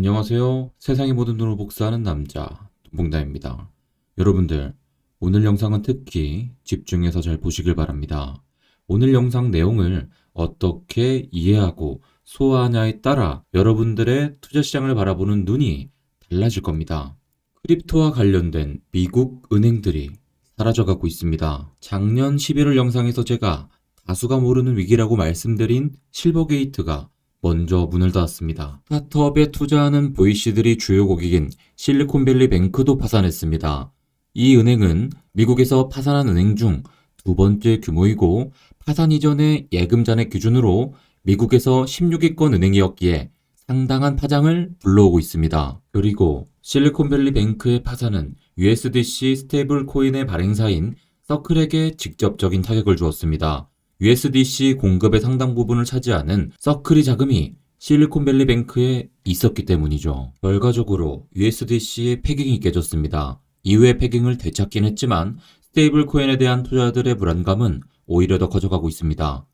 안녕하세요. 세상의 모든 돈을 복사하는 남자 돈봉다입니다. 여러분들, 오늘 영상은 특히 집중해서 잘 보시길 바랍니다. 오늘 영상 내용을 어떻게 이해하고 소화하냐에 따라 여러분들의 투자 시장을 바라보는 눈이 달라질 겁니다. 크립토와 관련된 미국 은행들이 사라져가고 있습니다. 작년 11월 영상에서 제가 다수가 모르는 위기라고 말씀드린 실버게이트가 먼저 문을 닫았습니다. 스타트업에 투자하는 VC들이 주요 고객인 실리콘밸리 뱅크도 파산했습니다. 이 은행은 미국에서 파산한 은행 중 두 번째 규모이고 파산 이전의 예금 잔액 기준으로 미국에서 16위권 은행이었기에 상당한 파장을 불러오고 있습니다. 그리고 실리콘밸리 뱅크의 파산은 USDC 스테이블 코인의 발행사인 서클에게 직접적인 타격을 주었습니다. USDC 공급의 상당 부분을 차지하는 서클이 자금이 실리콘밸리 뱅크에 있었기 때문이죠. 결과적으로 USDC의 패깅이 깨졌습니다. 이후에 패깅을 되찾긴 했지만 스테이블 코인에 대한 투자자들의 불안감은 오히려 더 커져가고 있습니다.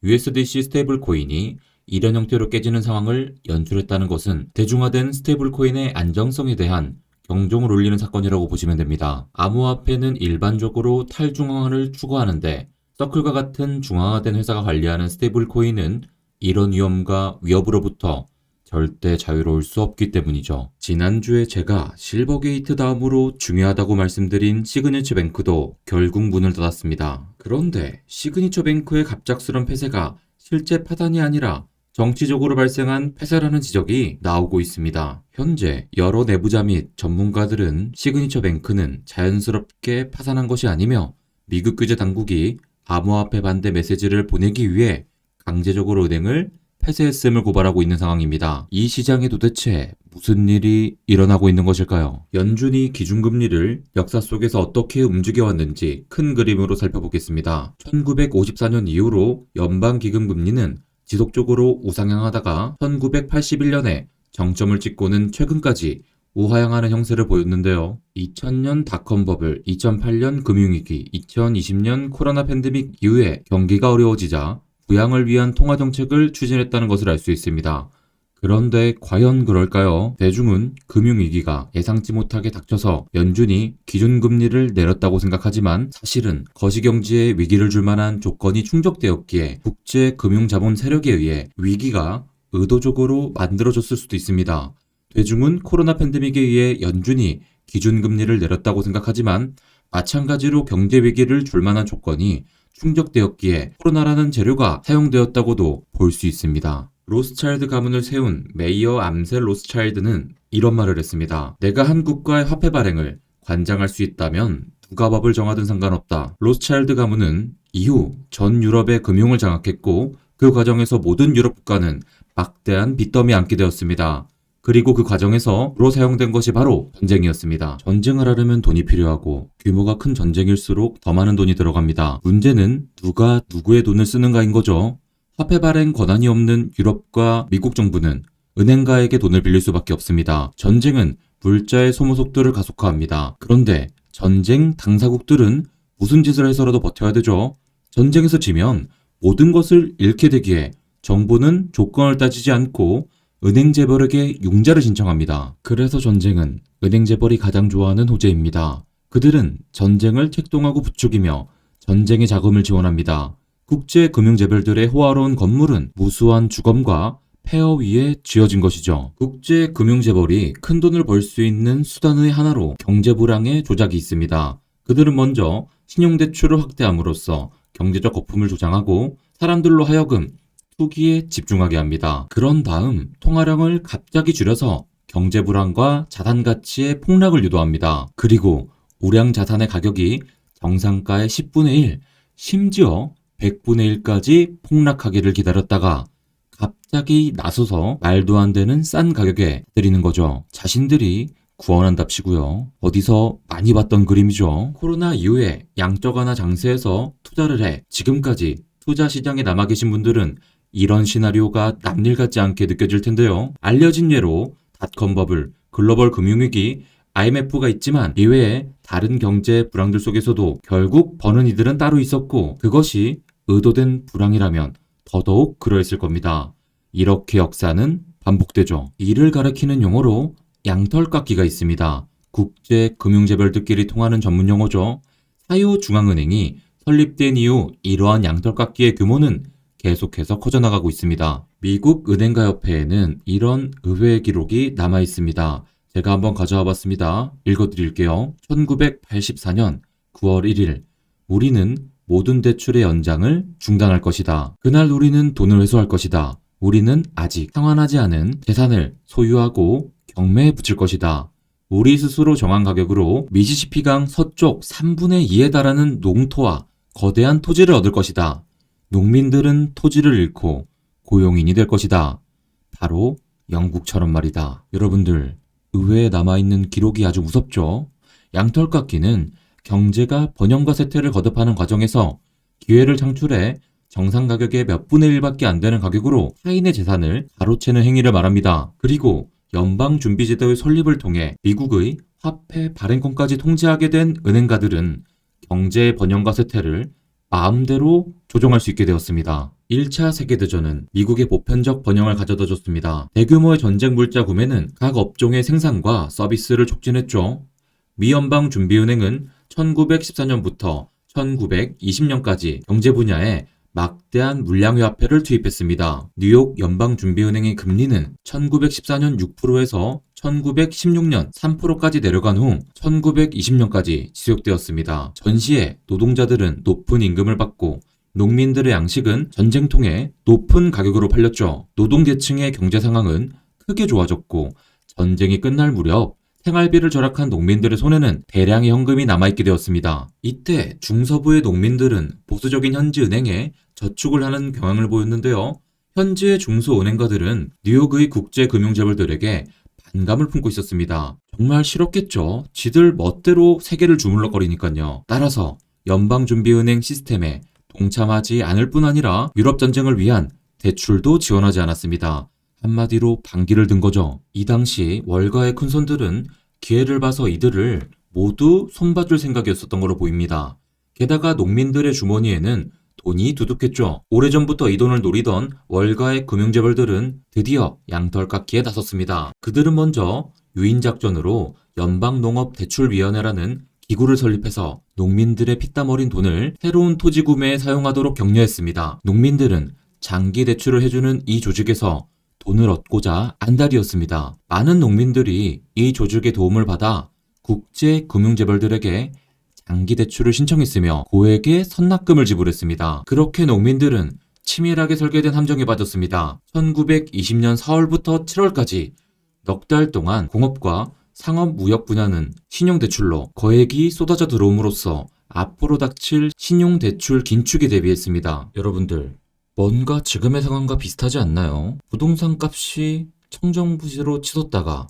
USDC 스테이블 코인이 이런 형태로 깨지는 상황을 연출했다는 것은 대중화된 스테이블 코인의 안정성에 대한 경종을 울리는 사건이라고 보시면 됩니다. 암호화폐는 일반적으로 탈중앙화를 추구하는데 서클과 같은 중앙화된 회사가 관리하는 스테이블 코인은 이런 위험과 위협으로부터 절대 자유로울 수 없기 때문이죠. 지난주에 제가 실버게이트 다음으로 중요하다고 말씀드린 시그니처 뱅크도 결국 문을 닫았습니다. 그런데 시그니처 뱅크의 갑작스런 폐쇄가 실제 파산이 아니라 정치적으로 발생한 폐쇄라는 지적이 나오고 있습니다. 현재 여러 내부자 및 전문가들은 시그니처 뱅크는 자연스럽게 파산한 것이 아니며 미국 규제 당국이 암호화폐 반대 메시지를 보내기 위해 강제적으로 은행을 폐쇄했음을 고발하고 있는 상황입니다. 이 시장에 도대체 무슨 일이 일어나고 있는 것일까요? 연준이 기준금리를 역사 속에서 어떻게 움직여왔는지 큰 그림으로 살펴보겠습니다. 1954년 이후로 연방기금금리는 지속적으로 우상향하다가 1981년에 정점을 찍고는 최근까지 우하향하는 형세를 보였는데요. 2000년 닷컴 버블, 2008년 금융위기, 2020년 코로나 팬데믹 이후에 경기가 어려워지자 부양을 위한 통화정책을 추진했다는 것을 알 수 있습니다. 그런데 과연 그럴까요? 대중은 금융위기가 예상치 못하게 닥쳐서 연준이 기준금리를 내렸다고 생각하지만 사실은 거시경제에 위기를 줄 만한 조건이 충족되었기에 국제금융자본 세력에 의해 위기가 의도적으로 만들어졌을 수도 있습니다. 대중은 코로나 팬데믹에 의해 연준이 기준금리를 내렸다고 생각하지만 마찬가지로 경제위기를 줄 만한 조건이 충족되었기에 코로나라는 재료가 사용되었다고도 볼 수 있습니다. 로스차일드 가문을 세운 메이어 암셀 로스차일드는 이런 말을 했습니다. 내가 한 국가의 화폐 발행을 관장할 수 있다면 누가 법을 정하든 상관없다. 로스차일드 가문은 이후 전 유럽의 금융을 장악했고 그 과정에서 모든 유럽 국가는 막대한 빚더미에 앉게 되었습니다. 그리고 그 과정에서 주로 사용된 것이 바로 전쟁이었습니다. 전쟁을 하려면 돈이 필요하고 규모가 큰 전쟁일수록 더 많은 돈이 들어갑니다. 문제는 누가 누구의 돈을 쓰는가인 거죠. 화폐 발행 권한이 없는 유럽과 미국 정부는 은행가에게 돈을 빌릴 수밖에 없습니다. 전쟁은 물자의 소모 속도를 가속화합니다. 그런데 전쟁 당사국들은 무슨 짓을 해서라도 버텨야 되죠. 전쟁에서 지면 모든 것을 잃게 되기에 정부는 조건을 따지지 않고 은행 재벌에게 융자를 신청합니다. 그래서 전쟁은 은행 재벌이 가장 좋아하는 호재입니다. 그들은 전쟁을 책동하고 부추기며 전쟁의 자금을 지원합니다. 국제 금융 재벌들의 호화로운 건물은 무수한 주검과 폐허 위에 지어진 것이죠. 국제 금융 재벌이 큰 돈을 벌 수 있는 수단의 하나로 경제 불황의 조작이 있습니다. 그들은 먼저 신용대출을 확대함으로써 경제적 거품을 조장하고 사람들로 하여금 투기에 집중하게 합니다. 그런 다음 통화량을 갑자기 줄여서 경제 불안과 자산 가치의 폭락을 유도합니다. 그리고 우량 자산의 가격이 정상가의 10분의 1, 심지어 100분의 1까지 폭락하기를 기다렸다가 갑자기 나서서 말도 안 되는 싼 가격에 때리는 거죠. 자신들이 구원한답시고요. 어디서 많이 봤던 그림이죠. 코로나 이후에 양적 완화 장세에서 투자를 해 지금까지 투자 시장에 남아 계신 분들은 이런 시나리오가 남일 같지 않게 느껴질 텐데요. 알려진 예로 닷컴 버블, 글로벌 금융위기, IMF가 있지만 이외에 다른 경제 불황들 속에서도 결국 버는 이들은 따로 있었고 그것이 의도된 불황이라면 더더욱 그러했을 겁니다. 이렇게 역사는 반복되죠. 이를 가리키는 용어로 양털깎기가 있습니다. 국제금융재벌들끼리 통하는 전문 용어죠. 사유중앙은행이 설립된 이후 이러한 양털깎기의 규모는 계속해서 커져나가고 있습니다. 미국 은행가협회에는 이런 의회 기록이 남아 있습니다. 제가 한번 가져와 봤습니다. 읽어드릴게요. 1984년 9월 1일 우리는 모든 대출의 연장을 중단할 것이다. 그날 우리는 돈을 회수할 것이다. 우리는 아직 상환하지 않은 재산을 소유하고 경매에 붙일 것이다. 우리 스스로 정한 가격으로 미시시피강 서쪽 3분의 2에 달하는 농토와 거대한 토지를 얻을 것이다. 농민들은 토지를 잃고 고용인이 될 것이다. 바로 영국처럼 말이다. 여러분들, 의회에 남아있는 기록이 아주 무섭죠? 양털깎기는 경제가 번영과 쇠퇴를 거듭하는 과정에서 기회를 창출해 정상 가격의 몇 분의 1밖에 안 되는 가격으로 타인의 재산을 가로채는 행위를 말합니다. 그리고 연방준비제도의 설립을 통해 미국의 화폐 발행권까지 통제하게 된 은행가들은 경제의 번영과 쇠퇴를 마음대로 조정할 수 있게 되었습니다. 1차 세계대전은 미국의 보편적 번영을 가져다 줬습니다. 대규모의 전쟁 물자 구매는 각 업종의 생산과 서비스를 촉진했죠. 미 연방준비은행은 1914년부터 1920년까지 경제 분야에 막대한 물량의 화폐를 투입했습니다. 뉴욕 연방준비은행의 금리는 1914년 6%에서 1916년 3%까지 내려간 후 1920년까지 지속되었습니다. 전시에 노동자들은 높은 임금을 받고 농민들의 양식은 전쟁통에 높은 가격으로 팔렸죠. 노동계층의 경제 상황은 크게 좋아졌고 전쟁이 끝날 무렵 생활비를 절약한 농민들의 손에는 대량의 현금이 남아있게 되었습니다. 이때 중서부의 농민들은 보수적인 현지은행에 저축을 하는 경향을 보였는데요. 현지의 중소은행가들은 뉴욕의 국제금융재벌들에게 반감을 품고 있었습니다. 정말 싫었겠죠. 지들 멋대로 세계를 주물럭거리니까요. 따라서 연방준비은행 시스템에 동참하지 않을 뿐 아니라 유럽전쟁을 위한 대출도 지원하지 않았습니다. 한마디로 반기를 든 거죠. 이 당시 월가의 큰손들은 기회를 봐서 이들을 모두 손봐줄 생각이었었던 걸로 보입니다. 게다가 농민들의 주머니에는 돈이 두둑했죠. 오래전부터 이 돈을 노리던 월가의 금융재벌들은 드디어 양털깎기에 나섰습니다. 그들은 먼저 유인작전으로 연방농업대출위원회라는 기구를 설립해서 농민들의 피땀 어린 돈을 새로운 토지 구매에 사용하도록 격려했습니다. 농민들은 장기 대출을 해주는 이 조직에서 돈을 얻고자 안달이었습니다. 많은 농민들이 이 조직의 도움을 받아 국제금융재벌들에게 장기 대출을 신청했으며 고액의 선납금을 지불했습니다. 그렇게 농민들은 치밀하게 설계된 함정에 빠졌습니다. 1920년 4월부터 7월까지 넉 달 동안 공업과 상업 무역 분야는 신용대출로 거액이 쏟아져 들어옴으로써 앞으로 닥칠 신용대출 긴축에 대비했습니다. 여러분들, 뭔가 지금의 상황과 비슷하지 않나요? 부동산 값이 청정부지로 치솟다가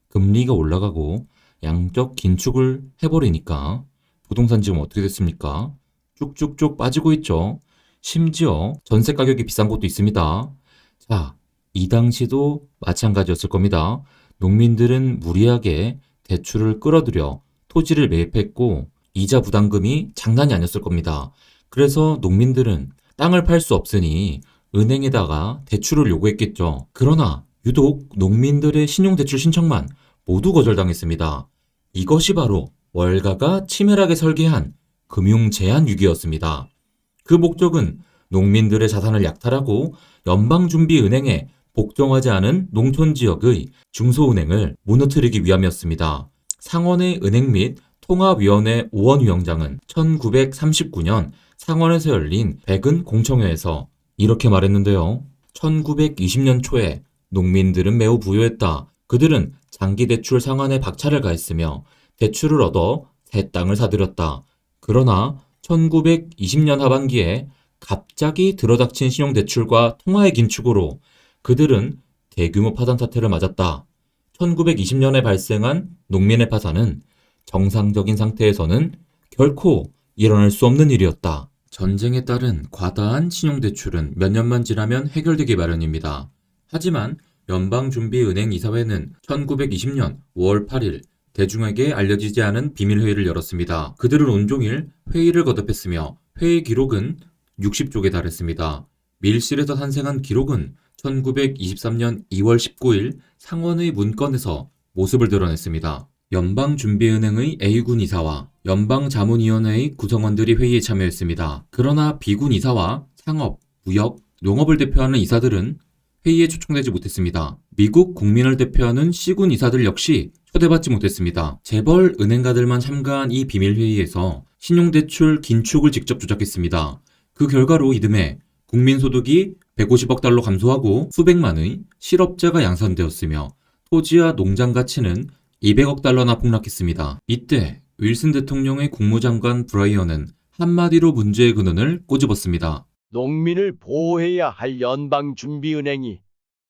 금리가 올라가고 양적 긴축을 해버리니까 부동산 지금 어떻게 됐습니까? 쭉쭉쭉 빠지고 있죠. 심지어 전세 가격이 비싼 곳도 있습니다. 자, 이 당시도 마찬가지였을 겁니다. 농민들은 무리하게 대출을 끌어들여 토지를 매입했고 이자 부담금이 장난이 아니었을 겁니다. 그래서 농민들은 땅을 팔 수 없으니 은행에다가 대출을 요구했겠죠. 그러나 유독 농민들의 신용대출 신청만 모두 거절당했습니다. 이것이 바로 월가가 치밀하게 설계한 금융제한 위기였습니다. 그 목적은 농민들의 자산을 약탈하고 연방준비은행에 복종하지 않은 농촌지역의 중소은행을 무너뜨리기 위함이었습니다. 상원의 은행 및 통합위원회 오원 위원장은 1939년 상원에서 열린 백은 공청회에서 이렇게 말했는데요. 1920년 초에 농민들은 매우 부유했다. 그들은 장기 대출 상환에 박차를 가했으며 대출을 얻어 새 땅을 사들였다. 그러나 1920년 하반기에 갑자기 들어닥친 신용대출과 통화의 긴축으로 그들은 대규모 파산 사태를 맞았다. 1920년에 발생한 농민의 파산은 정상적인 상태에서는 결코 일어날 수 없는 일이었다. 전쟁에 따른 과다한 신용대출은 몇 년만 지나면 해결되기 마련입니다. 하지만 연방준비은행 이사회는 1920년 5월 8일 대중에게 알려지지 않은 비밀회의를 열었습니다. 그들은 온종일 회의를 거듭했으며 회의 기록은 60쪽에 달했습니다. 밀실에서 탄생한 기록은 1923년 2월 19일 상원의 문건에서 모습을 드러냈습니다. 연방준비은행의 A군 이사와 연방자문위원회의 구성원들이 회의에 참여했습니다. 그러나 B군 이사와 상업, 무역, 농업을 대표하는 이사들은 회의에 초청되지 못했습니다. 미국 국민을 대표하는 C군 이사들 역시 초대받지 못했습니다. 재벌 은행가들만 참가한 이 비밀회의에서 신용대출 긴축을 직접 조작했습니다. 그 결과로 이듬해 국민소득이 150억 달러 감소하고 수백만의 실업자가 양산되었으며 토지와 농장 가치는 200억 달러나 폭락했습니다. 이때 윌슨 대통령의 국무장관 브라이언은 한마디로 문제의 근원을 꼬집었습니다. 농민을 보호해야 할 연방준비은행이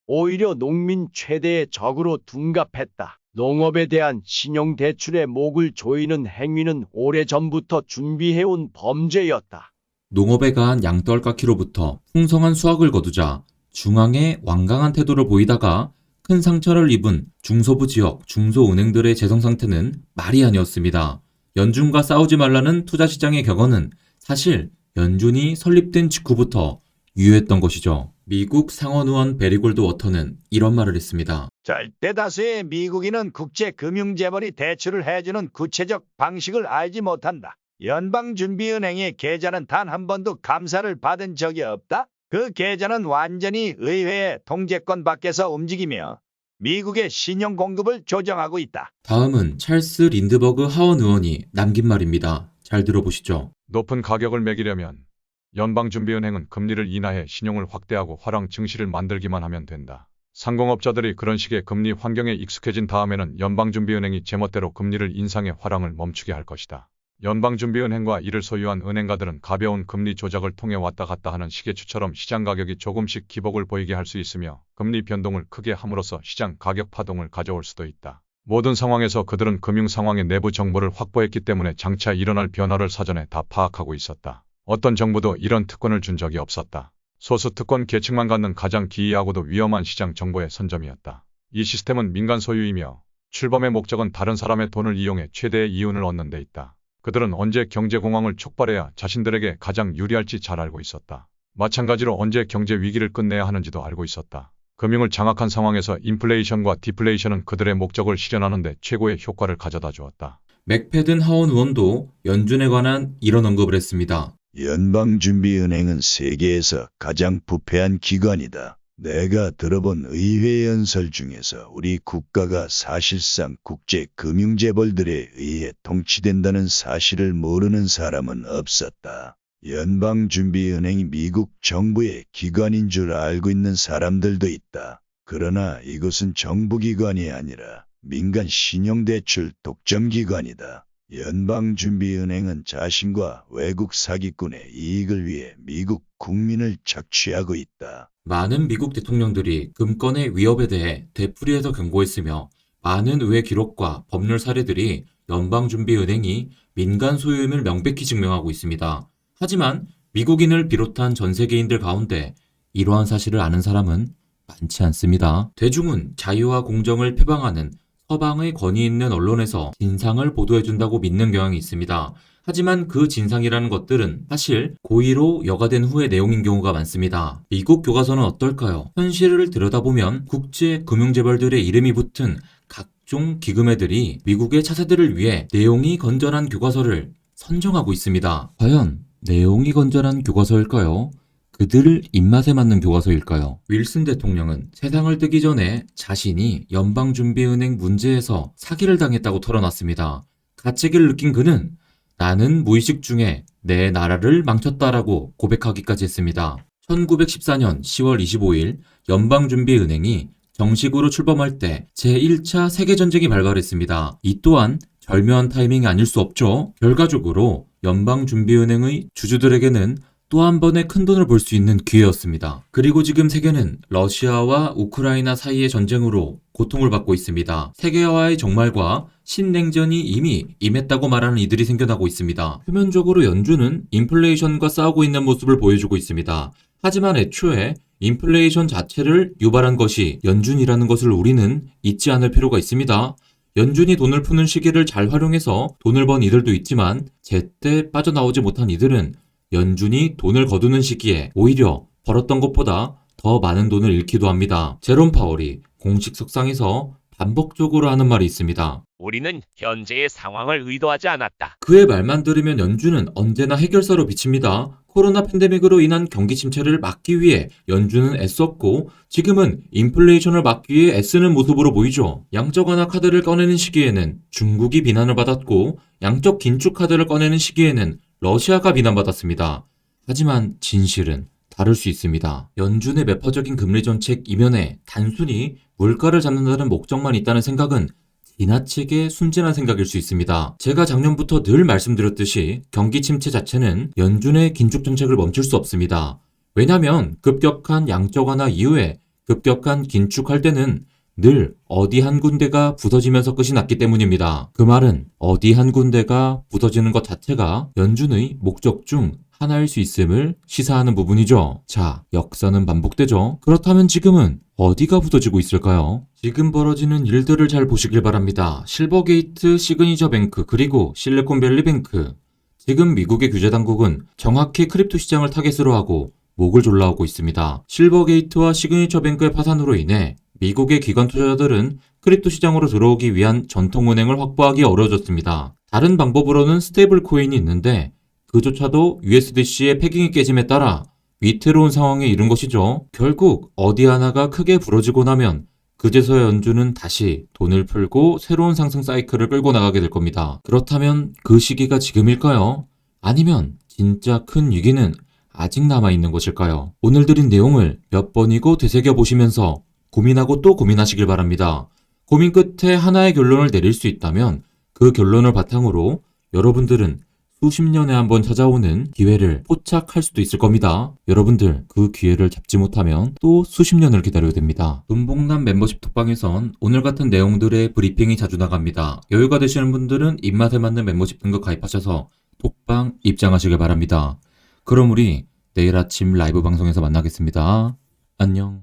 오히려 농민 최대의 적으로 둔갑했다. 농업에 대한 신용대출의 목을 조이는 행위는 오래전부터 준비해온 범죄였다. 농업에 가한 양떨깎이로부터 풍성한 수확을 거두자 중앙에 완강한 태도를 보이다가 큰 상처를 입은 중서부 지역 중소은행들의 재정 상태는 말이 아니었습니다. 연준과 싸우지 말라는 투자시장의 격언은 사실 연준이 설립된 직후부터 유효했던 것이죠. 미국 상원의원 베리 골드워터는 이런 말을 했습니다. 절대 다수의 미국인은 국제금융재벌이 대출을 해주는 구체적 방식을 알지 못한다. 연방준비은행의 계좌는 단 한 번도 감사를 받은 적이 없다. 그 계좌는 완전히 의회의 통제권 밖에서 움직이며 미국의 신용 공급을 조정하고 있다. 다음은 찰스 린드버그 하원 의원이 남긴 말입니다. 잘 들어보시죠. 높은 가격을 매기려면 연방준비은행은 금리를 인하해 신용을 확대하고 화랑 증시를 만들기만 하면 된다. 상공업자들이 그런 식의 금리 환경에 익숙해진 다음에는 연방준비은행이 제멋대로 금리를 인상해 화랑을 멈추게 할 것이다. 연방준비은행과 이를 소유한 은행가들은 가벼운 금리 조작을 통해 왔다 갔다 하는 시계추처럼 시장 가격이 조금씩 기복을 보이게 할 수 있으며 금리 변동을 크게 함으로써 시장 가격 파동을 가져올 수도 있다. 모든 상황에서 그들은 금융 상황의 내부 정보를 확보했기 때문에 장차 일어날 변화를 사전에 다 파악하고 있었다. 어떤 정부도 이런 특권을 준 적이 없었다. 소수 특권 계층만 갖는 가장 기이하고도 위험한 시장 정보의 선점이었다. 이 시스템은 민간 소유이며 출범의 목적은 다른 사람의 돈을 이용해 최대의 이윤을 얻는 데 있다. 그들은 언제 경제공황을 촉발해야 자신들에게 가장 유리할지 잘 알고 있었다. 마찬가지로 언제 경제 위기를 끝내야 하는지도 알고 있었다. 금융을 장악한 상황에서 인플레이션과 디플레이션은 그들의 목적을 실현하는 데 최고의 효과를 가져다 주었다. 맥패든 하원 의원도 연준에 관한 이런 언급을 했습니다. 연방준비은행은 세계에서 가장 부패한 기관이다. 내가 들어본 의회 연설 중에서 우리 국가가 사실상 국제금융재벌들에 의해 통치된다는 사실을 모르는 사람은 없었다. 연방준비은행이 미국 정부의 기관인 줄 알고 있는 사람들도 있다. 그러나 이것은 정부기관이 아니라 민간 신용대출 독점기관이다. 연방준비은행은 자신과 외국 사기꾼의 이익을 위해 미국 국민을 착취하고 있다. 많은 미국 대통령들이 금권의 위협에 대해 되풀이해서 경고했으며 많은 의회 기록과 법률 사례들이 연방준비은행이 민간 소유임을 명백히 증명하고 있습니다. 하지만 미국인을 비롯한 전 세계인들 가운데 이러한 사실을 아는 사람은 많지 않습니다. 대중은 자유와 공정을 표방하는 서방의 권위 있는 언론에서 진상을 보도해준다고 믿는 경향이 있습니다. 하지만 그 진상이라는 것들은 사실 고의로 여과된 후의 내용인 경우가 많습니다. 미국 교과서는 어떨까요? 현실을 들여다보면 국제 금융재벌들의 이름이 붙은 각종 기금애들이 미국의 차세들을 위해 내용이 건전한 교과서를 선정하고 있습니다. 과연 내용이 건전한 교과서일까요? 그들 입맛에 맞는 교과서일까요? 윌슨 대통령은 세상을 뜨기 전에 자신이 연방준비은행 문제에서 사기를 당했다고 털어놨습니다. 가책을 느낀 그는 나는 무의식 중에 내 나라를 망쳤다라고 고백하기까지 했습니다. 1914년 10월 25일 연방준비은행이 정식으로 출범할 때 제1차 세계전쟁이 발발했습니다. 이 또한 절묘한 타이밍이 아닐 수 없죠. 결과적으로 연방준비은행의 주주들에게는 또 한 번의 큰돈을 벌 수 있는 기회였습니다. 그리고 지금 세계는 러시아와 우크라이나 사이의 전쟁으로 고통을 받고 있습니다. 세계화의 종말과 신냉전이 이미 임했다고 말하는 이들이 생겨나고 있습니다. 표면적으로 연준은 인플레이션과 싸우고 있는 모습을 보여주고 있습니다. 하지만 애초에 인플레이션 자체를 유발한 것이 연준이라는 것을 우리는 잊지 않을 필요가 있습니다. 연준이 돈을 푸는 시기를 잘 활용해서 돈을 번 이들도 있지만 제때 빠져나오지 못한 이들은 연준이 돈을 거두는 시기에 오히려 벌었던 것보다 더 많은 돈을 잃기도 합니다. 제롬 파월이 공식 석상에서 반복적으로 하는 말이 있습니다. 우리는 현재의 상황을 의도하지 않았다. 그의 말만 들으면 연준은 언제나 해결사로 비칩니다. 코로나 팬데믹으로 인한 경기 침체를 막기 위해 연준은 애썼고 지금은 인플레이션을 막기 위해 애쓰는 모습으로 보이죠. 양적 완화 카드를 꺼내는 시기에는 중국이 비난을 받았고 양적 긴축 카드를 꺼내는 시기에는 러시아가 비난받았습니다. 하지만 진실은 다를 수 있습니다. 연준의 매파적인 금리 정책 이면에 단순히 물가를 잡는다는 목적만 있다는 생각은 지나치게 순진한 생각일 수 있습니다. 제가 작년부터 늘 말씀드렸듯이 경기 침체 자체는 연준의 긴축 정책을 멈출 수 없습니다. 왜냐하면 급격한 양적 완화 이후에 급격한 긴축할 때는 늘 어디 한 군데가 부서지면서 끝이 났기 때문입니다. 그 말은 어디 한 군데가 부서지는 것 자체가 연준의 목적 중 하나일 수 있음을 시사하는 부분이죠. 자, 역사는 반복되죠. 그렇다면 지금은 어디가 부서지고 있을까요? 지금 벌어지는 일들을 잘 보시길 바랍니다. 실버게이트, 시그니처 뱅크, 그리고 실리콘밸리 뱅크. 지금 미국의 규제 당국은 정확히 크립토 시장을 타겟으로 하고 목을 졸라오고 있습니다. 실버게이트와 시그니처 뱅크의 파산으로 인해 미국의 기관 투자자들은 크립토 시장으로 들어오기 위한 전통은행을 확보하기 어려워졌습니다. 다른 방법으로는 스테이블 코인이 있는데 그조차도 USDC의 패깅이 깨짐에 따라 위태로운 상황에 이른 것이죠. 결국 어디 하나가 크게 부러지고 나면 그제서야 연준은 다시 돈을 풀고 새로운 상승 사이클을 끌고 나가게 될 겁니다. 그렇다면 그 시기가 지금일까요? 아니면 진짜 큰 위기는 아직 남아있는 것일까요? 오늘 드린 내용을 몇 번이고 되새겨 보시면서 고민하고 또 고민하시길 바랍니다. 고민 끝에 하나의 결론을 내릴 수 있다면 그 결론을 바탕으로 여러분들은 수십 년에 한 번 찾아오는 기회를 포착할 수도 있을 겁니다. 여러분들 그 기회를 잡지 못하면 또 수십 년을 기다려야 됩니다. 돈봉남 멤버십 톡방에선 오늘 같은 내용들의 브리핑이 자주 나갑니다. 여유가 되시는 분들은 입맛에 맞는 멤버십 등급 가입하셔서 톡방 입장하시길 바랍니다. 그럼 우리 내일 아침 라이브 방송에서 만나겠습니다. 안녕.